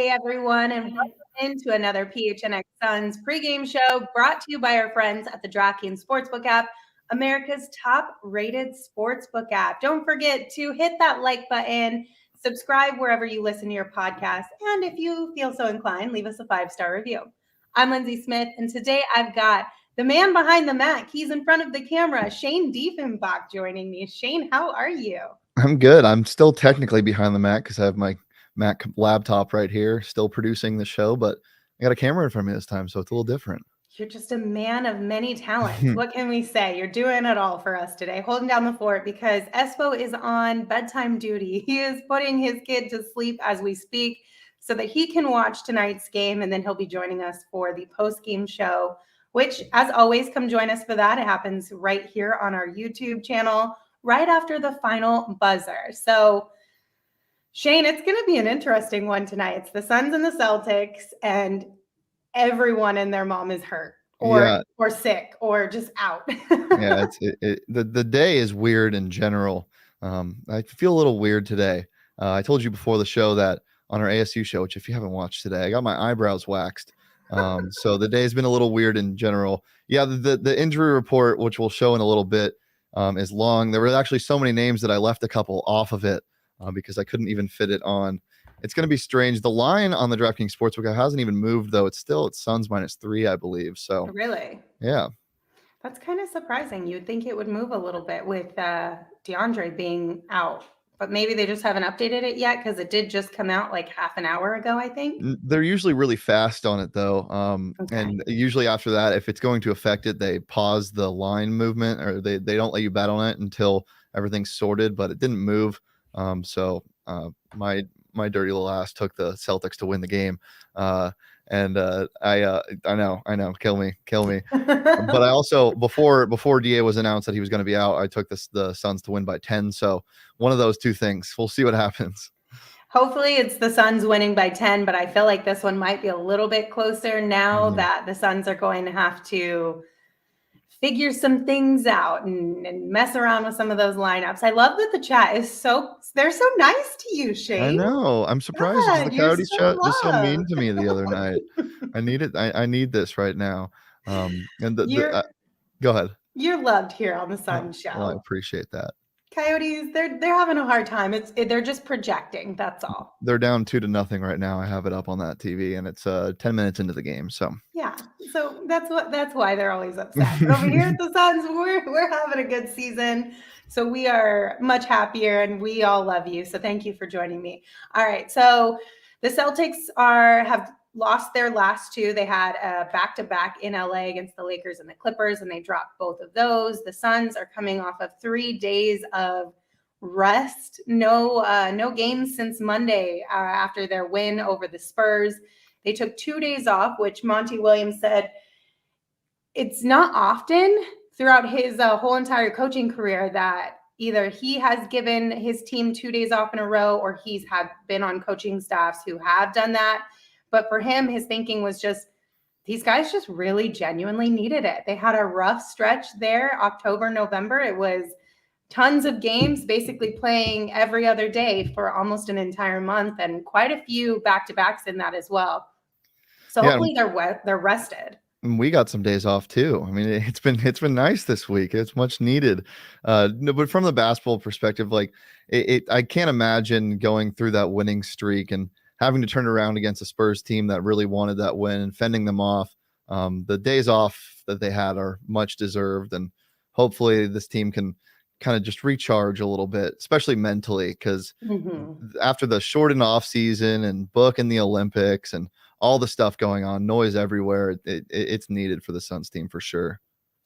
Hey everyone, and welcome into another PHNX Suns Pregame Show brought to you by our friends at the DraftKings Sportsbook app, America's top-rated sportsbook app. Don't forget to hit that like button, subscribe wherever you listen to your podcast, and if you feel so inclined, leave us a 5-star review. I'm Lindsey Smith, and today I've got the man behind the Mac. He's in front of the camera, Shane Dieffenbach, joining me. Shane, how are you? I'm good. I'm still technically behind the Mac because I have my Mac laptop right here, still producing the show, but I got a camera in front of me this time, so it's a little different. You're just a man of many talents. What can we say? You're doing it all for us today, holding down the fort because Espo is on bedtime duty. He is putting his kid to sleep as we speak so that he can watch tonight's game, and then he'll be joining us for the post-game show, which, as always, come join us for that. It happens right here on our YouTube channel right after the final buzzer. So, Shane, it's going to be an interesting one tonight. It's the Suns and the Celtics, and everyone and their mom is hurt or sick or just out. Yeah, the day is weird in general. I feel a little weird today. I told you before the show that on our ASU show, which if you haven't watched today, I got my eyebrows waxed. So the day's been a little weird in general. Yeah, the injury report, which we'll show in a little bit, is long. There were actually so many names that I left a couple off of it because I couldn't even fit it on. It's going to be strange. The line on the DraftKings Sportsbook hasn't even moved, though. It's still at Suns -3, I believe. So really, yeah, that's kind of surprising. You'd think it would move a little bit with Deandre being out, but maybe they just haven't updated it yet because it did just come out like half an hour ago, I think. They're usually really fast on it, though. And usually after that, if it's going to affect it, they pause the line movement or they don't let you bet on it until everything's sorted. But it didn't move. So my dirty little ass took the Celtics to win the game. I know, kill me. But I also, before DA was announced that he was going to be out, I took the Suns to win by 10. So one of those two things. We'll see what happens. Hopefully it's the Suns winning by 10, but I feel like this one might be a little bit closer now that the Suns are going to have to figure some things out and mess around with some of those lineups. I love that the chat is they're so nice to you, Shane. I know. I'm surprised because the Coyotes chat was so mean to me the other night. I need it. I need this right now. Go ahead. You're loved here on the Sun Show. Well, I appreciate that. Coyotes, they're having a hard time. They're just projecting. That's all. They're down 2-0 right now. I have it up on that TV, and it's 10 minutes into the game. So yeah, so that's why they're always upset. But over here at the Suns, we're having a good season, so we are much happier, and we all love you. So thank you for joining me. All right, so the Celtics have lost their last two. They had a back-to-back in LA against the Lakers and the Clippers, and they dropped both of those. The Suns are coming off of 3 days of rest. No games since Monday after their win over the Spurs. They took 2 days off, which Monty Williams said it's not often throughout his whole entire coaching career that either he has given his team 2 days off in a row or he's been on coaching staffs who have done that. But for him, his thinking was just, these guys just really genuinely needed it. They had a rough stretch there, October, November. It was tons of games, basically playing every other day for almost an entire month, and quite a few back-to-backs in that as well. So hopefully they're rested. We got some days off too. I mean, it's been nice this week. It's much needed. But from the basketball perspective, like I can't imagine going through that winning streak and having to turn around against a Spurs team that really wanted that win and fending them off. The days off that they had are much deserved, and hopefully this team can kind of just recharge a little bit, especially mentally, because after the shortened off season and booking the Olympics and all the stuff going on, noise everywhere, it's needed for the Suns team for sure.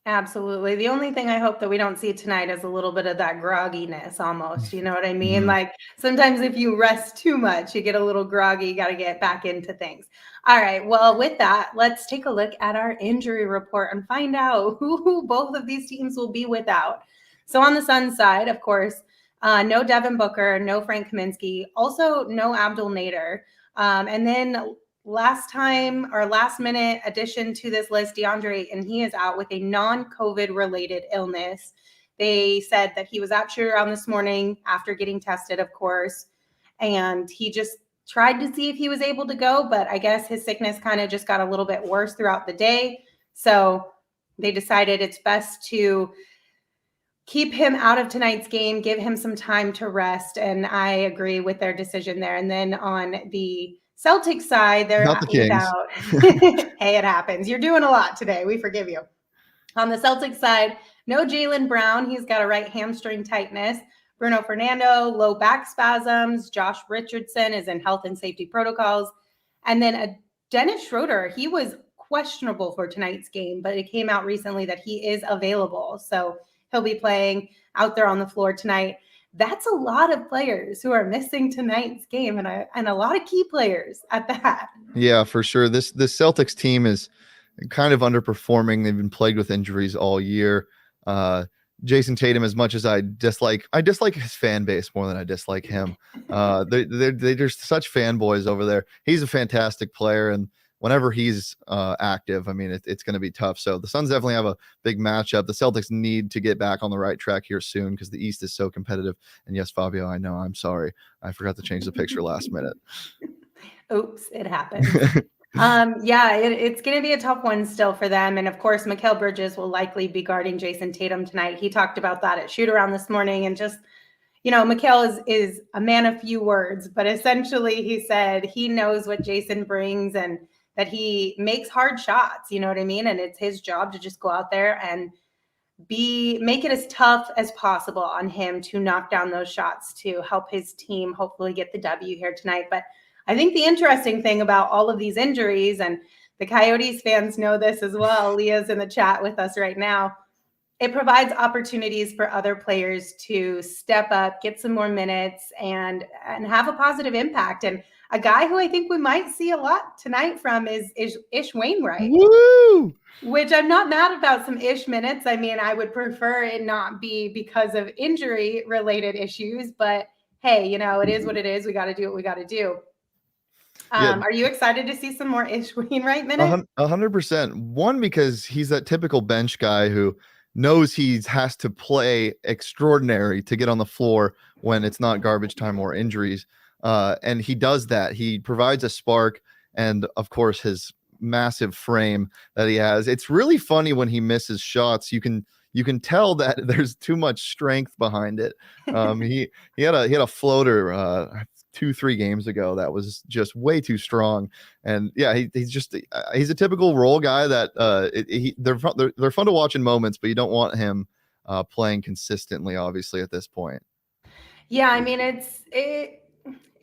Absolutely. The only thing I hope that we don't see tonight is a little bit of that grogginess almost. You know what I mean? Like sometimes if you rest too much, you get a little groggy, you got to get back into things. All right. Well, with that, let's take a look at our injury report and find out who both of these teams will be without. So on the Suns side, of course, no Devin Booker, no Frank Kaminsky, also no Abdul Nader. And then last minute addition to this list, Deandre Ayton, and he is out with a non-COVID related illness. They said that he was at shoot around this morning after getting tested, of course, and he just tried to see if he was able to go, but I guess his sickness kind of just got a little bit worse throughout the day. So they decided it's best to keep him out of tonight's game, give him some time to rest. And I agree with their decision there. And then on the Celtics side, they're Not the Kings. Hey, it happens. You're doing a lot today. We forgive you. On the Celtics side, no Jaylen Brown. He's got a right hamstring tightness. Bruno Fernando, low back spasms. Josh Richardson is in health and safety protocols. And then Dennis Schroeder, he was questionable for tonight's game, but it came out recently that he is available. So he'll be playing out there on the floor tonight. That's a lot of players who are missing tonight's game, and a lot of key players at that. Yeah, for sure. This Celtics team is kind of underperforming. They've been plagued with injuries all year. Jason Tatum, as much as I dislike his fan base more than I dislike him. They're just such fanboys over there. He's a fantastic player, and whenever he's active, I mean, it's going to be tough. So the Suns definitely have a big matchup. The Celtics need to get back on the right track here soon because the East is so competitive. And yes, Fabio, I know, I'm sorry. I forgot to change the picture last minute. Oops, it happened. It's going to be a tough one still for them. And of course, Mikal Bridges will likely be guarding Jason Tatum tonight. He talked about that at shoot around this morning, and just, Mikal is a man of few words, but essentially he said he knows what Jason brings and that he makes hard shots, you know what I mean? And it's his job to just go out there and make it as tough as possible on him to knock down those shots to help his team hopefully get the W here tonight. But I think the interesting thing about all of these injuries, and the Coyotes fans know this as well, Leah's in the chat with us right now, it provides opportunities for other players to step up, get some more minutes, and have a positive impact. And a guy who I think we might see a lot tonight from is Ish Wainwright. Woo! Which I'm not mad about some Ish minutes. I mean, I would prefer it not be because of injury-related issues, but hey, it is what it is. We got to do what we got to do. Are you excited to see some more Ish Wainwright minutes? 100%. One, because he's that typical bench guy who knows he has to play extraordinary to get on the floor when it's not garbage time or injuries. And he does that. He provides a spark, and of course his massive frame that he has. It's really funny when he misses shots. You can tell that there's too much strength behind it. He had a floater 2-3 games ago that was just way too strong. And yeah, he's a typical role guy that they're fun to watch in moments, but you don't want him playing consistently, obviously, at this point. Yeah, I mean,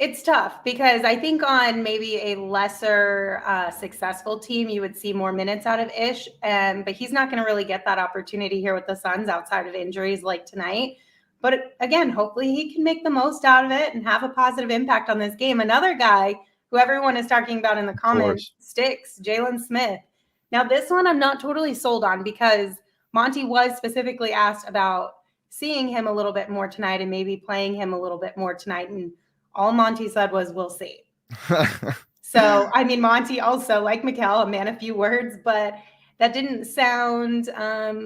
it's tough because I think on maybe a lesser successful team, you would see more minutes out of Ish, but he's not going to really get that opportunity here with the Suns outside of injuries like tonight. But again, hopefully he can make the most out of it and have a positive impact on this game. Another guy who everyone is talking about in the comments, sticks, Jalen Smith. Now, this one I'm not totally sold on because Monty was specifically asked about seeing him a little bit more tonight and maybe playing him a little bit more tonight. And all Monty said was, we'll see. So, I mean, Monty also, like Mikal, a man of few words, but that didn't sound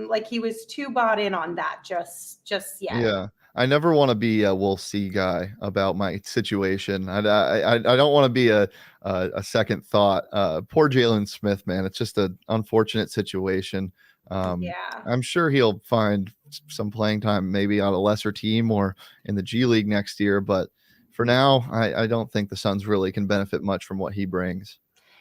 like he was too bought in on that just yet. Yeah, I never want to be a we'll see guy about my situation. I don't want to be a second thought. Poor Jalen Smith, man. It's just an unfortunate situation. I'm sure he'll find some playing time, maybe on a lesser team or in the G League next year. But for now, I don't think the Suns really can benefit much from what he brings.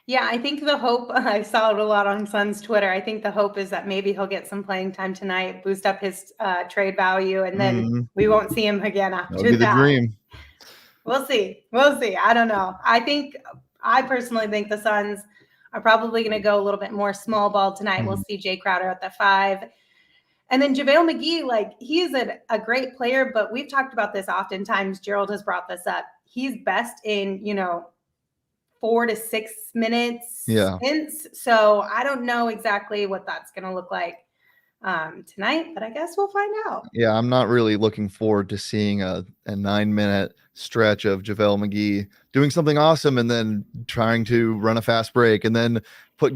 Yeah, I think the hope, I saw it a lot on Suns Twitter. I think the hope is that maybe he'll get some playing time tonight, boost up his trade value, and then we won't see him again after that. That'll be the dream. We'll see. I don't know. I personally think the Suns are probably going to go a little bit more small ball tonight. We'll see Jay Crowder at the 5. And then JaVale McGee, he is a great player, but we've talked about this oftentimes. Gerald has brought this up. He's best in, 4 to 6 minutes. Yeah. So I don't know exactly what that's going to look like tonight, but I guess we'll find out. Yeah, I'm not really looking forward to seeing a 9-minute stretch of JaVale McGee doing something awesome and then trying to run a fast break and then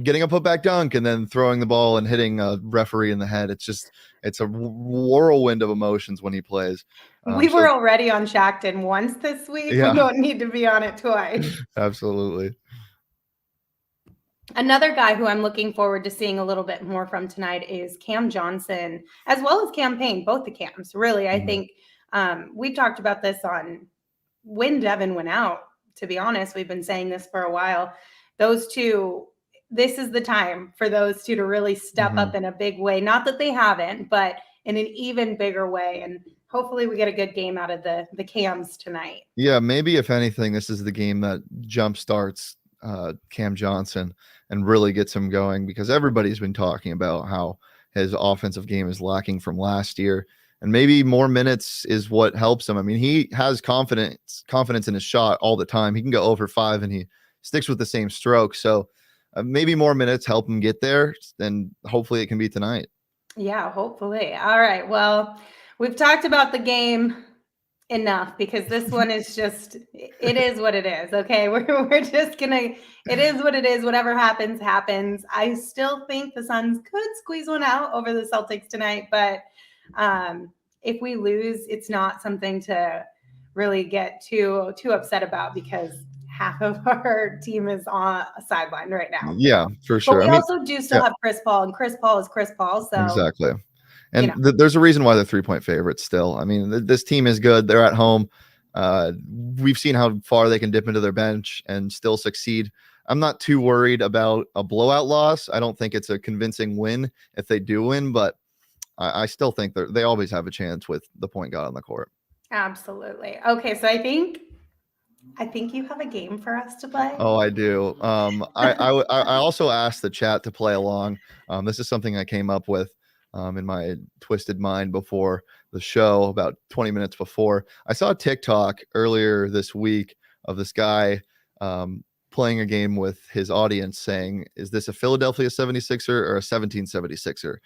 getting a putback dunk and then throwing the ball and hitting a referee in the head. It's a whirlwind of emotions when he plays. We were already on Shackton once this week. Yeah. We don't need to be on it twice. Absolutely. Another guy who I'm looking forward to seeing a little bit more from tonight is Cam Johnson, as well as Cam Payne, both the Cams. Really, I think we talked about this on when Devin went out. To be honest, we've been saying this for a while. Those two, this is the time for those two to really step up in a big way. Not that they haven't, but in an even bigger way. And hopefully we get a good game out of the Cams tonight. Yeah, maybe if anything, this is the game that jump starts Cam Johnson and really gets him going, because everybody's been talking about how his offensive game is lacking from last year. And maybe more minutes is what helps him. I mean, he has confidence in his shot all the time. He can go over 5 and he sticks with the same stroke. So maybe more minutes help him get there, and hopefully it can be tonight. Yeah, hopefully. All right. Well, we've talked about the game enough, because this one is just, it is what it is. Okay. We're just gonna, it is what it is. Whatever happens, happens. I still think the Suns could squeeze one out over the Celtics tonight, but if we lose, it's not something to really get too upset about, because half of our team is on a sideline right now. Yeah, for sure. But we also do still have Chris Paul, and Chris Paul is Chris Paul. So exactly. And there's a reason why they're 3-point favorites still. I mean, this team is good. They're at home. We've seen how far they can dip into their bench and still succeed. I'm not too worried about a blowout loss. I don't think it's a convincing win if they do win, but I still think they always have a chance with the point guard on the court. Absolutely. Okay, so I think you have a game for us to play. Oh, I do. I also asked the chat to play along. This is something I came up with in my twisted mind before the show, about 20 minutes before. I saw a TikTok earlier this week of this guy playing a game with his audience saying, is this a Philadelphia 76er or a 1776er?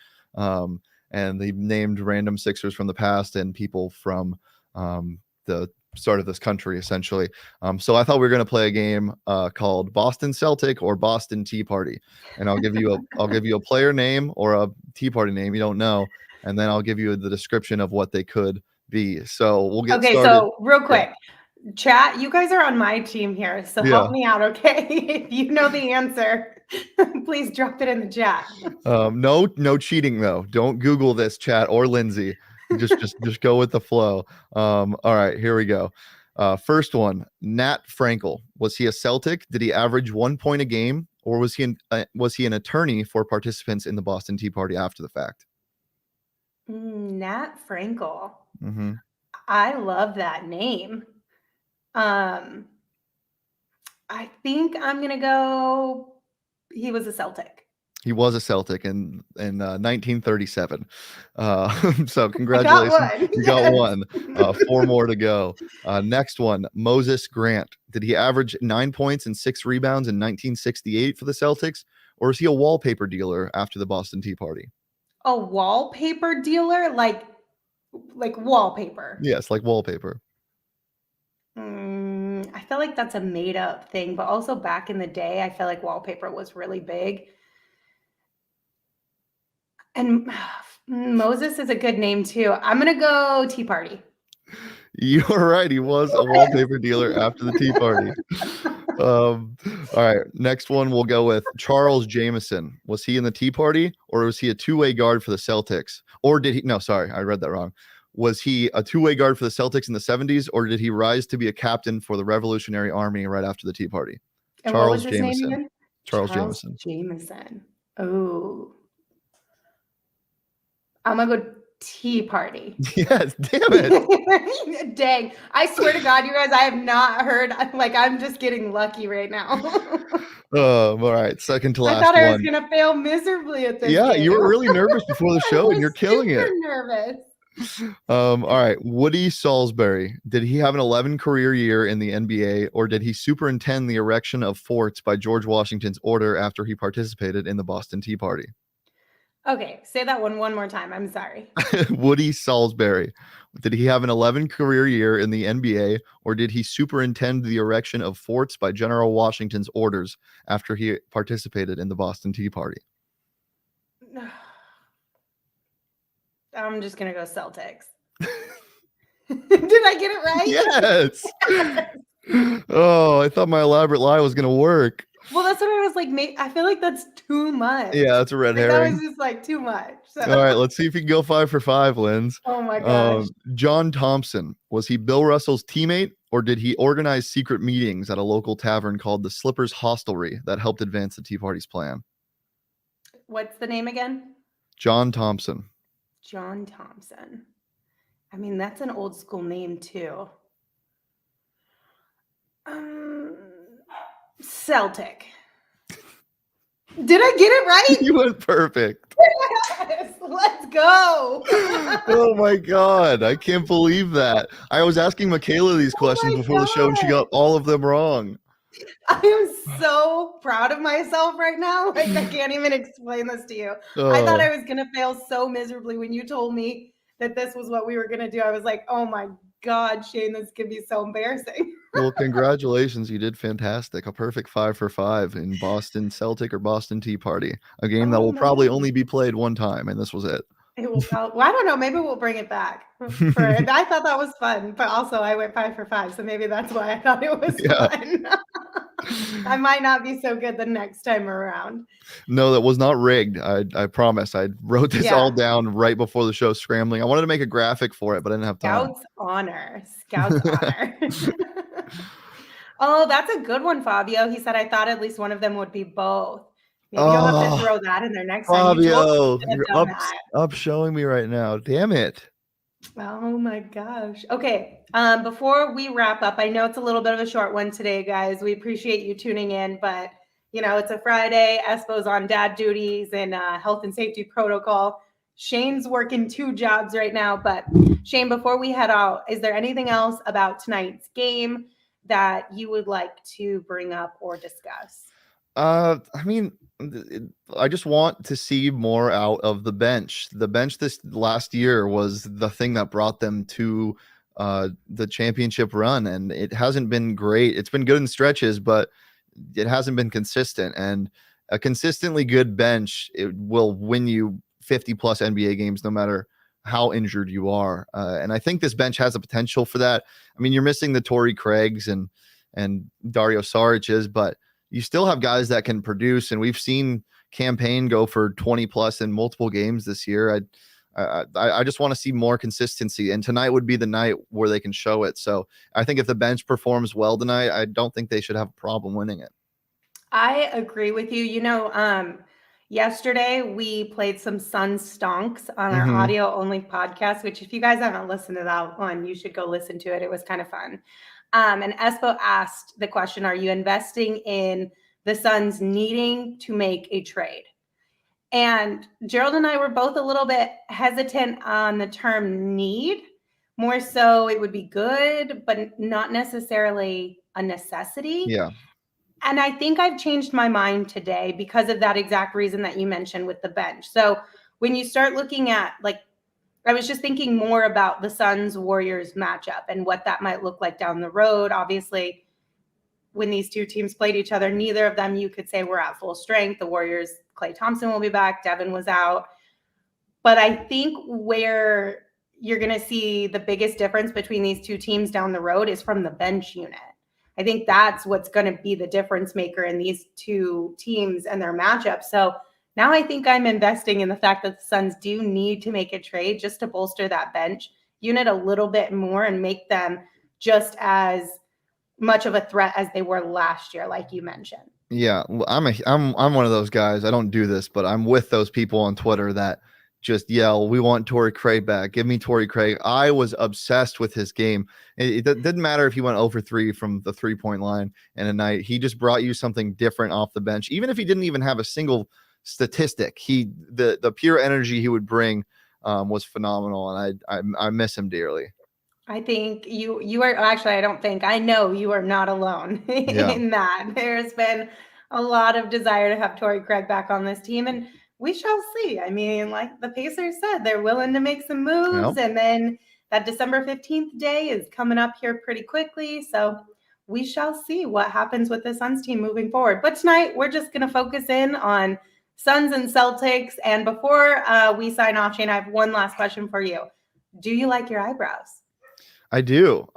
And they named random Sixers from the past and people from the start of this country, essentially. So I thought we were going to play a game called Boston Celtic or Boston Tea Party, and I'll give you a player name or a tea party name you don't know, and then I'll give you the description of what they could be. So we'll get started. So real quick, chat, you guys are on my team here, so help me out, okay? If you know the answer, please drop it in the chat. No cheating though. Don't Google this, chat or Lindsey. Just go with the flow. All right, here we go. First one, Nat Frankel. Was he a Celtic? Did he average 1 point a game, or was he an attorney for participants in the Boston Tea Party after the fact? Nat Frankel. I love that name. I think I'm gonna go. He was a Celtic. He was a Celtic in 1937. So congratulations. You got one. 4 more to go. Next one, Moses Grant. Did he average 9 points and 6 rebounds in 1968 for the Celtics, or is he a wallpaper dealer after the Boston Tea Party? A wallpaper dealer? Like wallpaper? Yes, like wallpaper. I feel like that's a made up thing, but also back in the day, I feel like wallpaper was really big. And Moses is a good name too. I'm going to go Tea Party. You're right. He was a wallpaper dealer after the Tea Party. All right. Next one, we'll go with Charles Jameson. Was he in the Tea Party, or was he a two-way guard for the Celtics? Or did he? No, sorry. I read that wrong. Was he a two-way guard for the Celtics in the 70s, or did he rise to be a captain for the Revolutionary Army right after the Tea Party? And Charles what was his Jameson. name again? Charles Jameson. Jameson. Oh. I'm going to go Tea Party. Yes, damn it. Dang. I swear to God, you guys, I have not heard. Like, I'm just getting lucky right now. All right. Second to last I thought I was one. going to fail miserably at this Yeah, game. you were really nervous before the show, and you're killing it. Nervous. All right. Woody Salisbury. Did he have an 11 career year in the NBA, or did he superintend the erection of forts by George Washington's order after he participated in the Boston Tea Party? Okay, say that one more time. I'm sorry. Woody Salisbury. Did he have an 11 career year in the NBA, or did he superintend the erection of forts by General Washington's orders after he participated in the Boston Tea Party? I'm just going to go Celtics. Did I get it right? Yes. Oh, I thought my elaborate lie was going to work. Well, that's what I was like. I feel like that's too much. Yeah, that's a red Like, herring. that was just like too much. So. All right, let's see if you can go 5 for 5, Linz. Oh my gosh. John Thompson, was he Bill Russell's teammate, or did he organize secret meetings at a local tavern called the Slippers Hostelry that helped advance the Tea Party's plan? What's the name again? John Thompson. John Thompson. I mean, that's an old school name too. Celtic. Did I get it right? You went perfect. Yes, let's go. Oh my God. I can't believe that. I was asking Michaela these questions before the show and she got all of them wrong. I am so proud of myself right now. Like, I can't even explain this to you. I thought I was going to fail so miserably when you told me that this was what we were going to do. I was like, oh my God, Shane, this could be so embarrassing. Well, congratulations. You did fantastic. A perfect 5 for 5 in Boston Celtic or Boston Tea Party, a game that will probably only be played one time, and this was it. It will probably, well, I don't know. Maybe we'll bring it back. I thought that was fun, but also I went 5 for 5, so maybe that's why I thought it was fun. I might not be so good the next time around. No, that was not rigged. I promise. I wrote this all down right before the show, scrambling. I wanted to make a graphic for it, but I didn't have time. Scout's honor. Scout's honor. Oh, that's a good one, Fabio. He said, I thought at least one of them would be both. Maybe you'll have to throw that in there next time. Fabio, you're up showing me right now. Damn it. Oh my gosh. Okay. Before we wrap up, I know it's a little bit of a short one today, guys. We appreciate you tuning in, but you know, it's a Friday. Espo's on dad duties and health and safety protocol. Shane's working 2 jobs right now, but Shane, before we head out, is there anything else about tonight's game that you would like to bring up or discuss? I mean, I just want to see more out of the bench. The bench this last year was the thing that brought them to the championship run, and it hasn't been great. It's been good in stretches, but it hasn't been consistent. And a consistently good bench, it will win you 50 plus NBA games, no matter how injured you are. And I think this bench has a potential for that. I mean, you're missing the Torrey Craigs and Dario Saric's, but you still have guys that can produce, and we've seen Campaign go for 20 plus in multiple games this year. I just want to see more consistency, and tonight would be the night where they can show it. So I think if the bench performs well tonight, I don't think they should have a problem winning it. I agree with you. You know, yesterday we played some Suns stonks on our audio only podcast, which if you guys haven't listened to that one, you should go listen to it. It was kind of fun. And Espo asked the question, are you investing in the Suns needing to make a trade? And Gerald and I were both a little bit hesitant on the term need. More so it would be good, but not necessarily a necessity. Yeah. And I think I've changed my mind today because of that exact reason that you mentioned with the bench. So when you start looking at, like, I was just thinking more about the Suns Warriors matchup and what that might look like down the road. Obviously, when these two teams played each other, neither of them you could say were at full strength. The Warriors, Klay Thompson will be back. Devin was out. But I think where you're going to see the biggest difference between these two teams down the road is from the bench unit. I think that's what's going to be the difference maker in these two teams and their matchup. So now I think I'm investing in the fact that the Suns do need to make a trade just to bolster that bench unit a little bit more and make them just as much of a threat as they were last year, like you mentioned. Yeah, I'm one of those guys. I don't do this, but I'm with those people on Twitter that just yell, "We want Torrey Craig back. Give me Torrey Craig." I was obsessed with his game. It didn't matter if he went 0 for 3 from the 3-point line in a night. He just brought you something different off the bench. Even if he didn't even have a single statistic, the pure energy he would bring was phenomenal, and I miss him dearly. I think you are actually, I know you are not alone in that. There's been a lot of desire to have Torrey Craig back on this team. And we shall see. I mean, like the Pacers said, they're willing to make some moves. And then that December 15th day is coming up here pretty quickly. So we shall see what happens with the Suns team moving forward. But tonight, we're just going to focus in on Suns and Celtics. And before we sign off, Shane, I have one last question for you. Do you like your eyebrows? I do.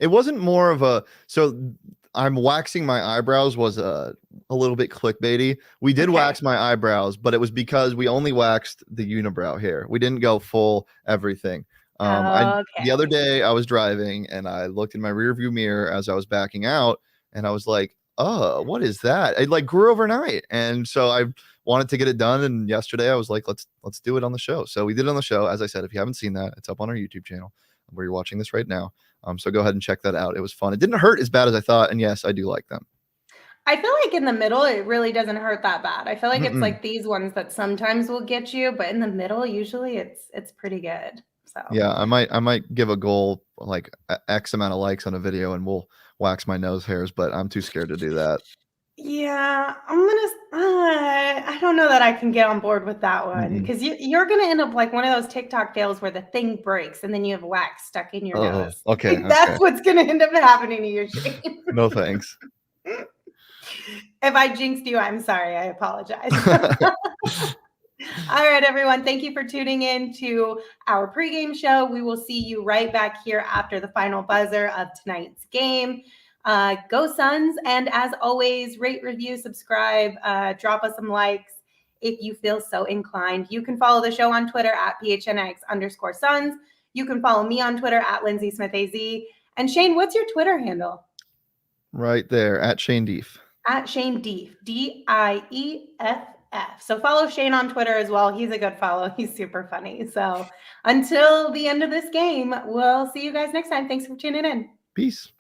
It wasn't more of a, so I'm waxing my eyebrows was a little bit clickbaity. We did wax my eyebrows, but it was because we only waxed the unibrow hair. We didn't go full everything. The other day I was driving and I looked in my rear view mirror as I was backing out and I was like, oh, what is that? It like grew overnight. And so I wanted to get it done. And yesterday I was like, let's do it on the show. So we did it on the show. As I said, if you haven't seen that, it's up on our YouTube channel where you're watching this right now. So go ahead and check that out. It was fun. It didn't hurt as bad as I thought. And yes, I do like them. I feel like in the middle, it really doesn't hurt that bad. I feel like it's like these ones that sometimes will get you, but in the middle, usually it's pretty good. So yeah, I might give a goal like X amount of likes on a video and we'll wax my nose hairs, but I'm too scared to do that. Yeah, I don't know that I can get on board with that one because you're gonna end up like one of those TikTok fails where the thing breaks and then you have wax stuck in your nose. Okay, That's what's gonna end up happening to you, Shane. No thanks. If I jinxed you, I'm sorry. I apologize. All right, everyone. Thank you for tuning in to our pregame show. We will see you right back here after the final buzzer of tonight's game. Go Suns. And as always, rate, review, subscribe, drop us some likes if you feel so inclined. You can follow the show on Twitter at PHNX_Suns. You can follow me on Twitter at Lindsey Smith AZ. And Shane, what's your Twitter handle? Right there at Shane Dief. At Shane Dief, DIEFF. So follow Shane on Twitter as well. He's a good follow. He's super funny. So until the end of this game, we'll see you guys next time. Thanks for tuning in. Peace.